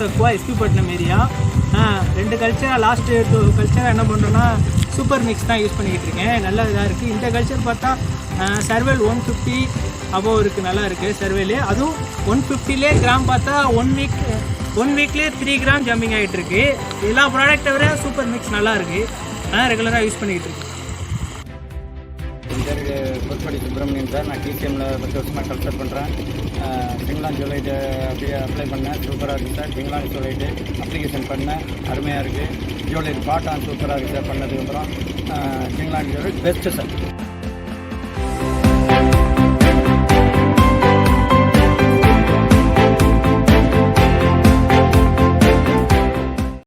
சக்குவா எஸ்பிபட்டினம் area. 2 கல்ச்சராக last 2 கல்ச்சராக என்ன பண்ணுறோன்னா super mix தான் யூஸ் பண்ணிக்கிட்டு இருக்கேன். நல்ல இதாக இருக்குது. இந்த கல்ச்சர் பார்த்தா சர்வேல் 150 அபோவ் இருக்குது, நல்லா இருக்குது சர்வேலு. அதுவும் 150லே கிராம் பார்த்தா 1 வீக்லேயே 3 கிராம் ஜம்பிங் ஆகிட்டு இருக்கு. எல்லா ப்ராடக்டை விட சூப்பர் மிக்ஸ் நல்லா இருக்குது, ரெகுலராக யூஸ் பண்ணிக்கிட்டு இருக்கேன். என் பேர் பொற்படி சுப்பிரமணியன் சார். நான் டிசிஎம்மில் 10 வருஷமாக கல்ச்சர் பண்ணுறேன். ஜிங்லான் ஜோலைட்டு அப்படியே அப்ளை பண்ணேன், சூப்பராக இருக்குது சார். ஜிங்லான் ஜோலைட்டு அப்ளிகேஷன் பண்ணேன், அருமையாக இருக்குது. ஜோலைட் பாட்டான் சூப்பராக இருக்குது சார். பண்ணதுக்கப்புறம் ஜிங்லான் ஜோலைட் பெஸ்ட்டு சார்.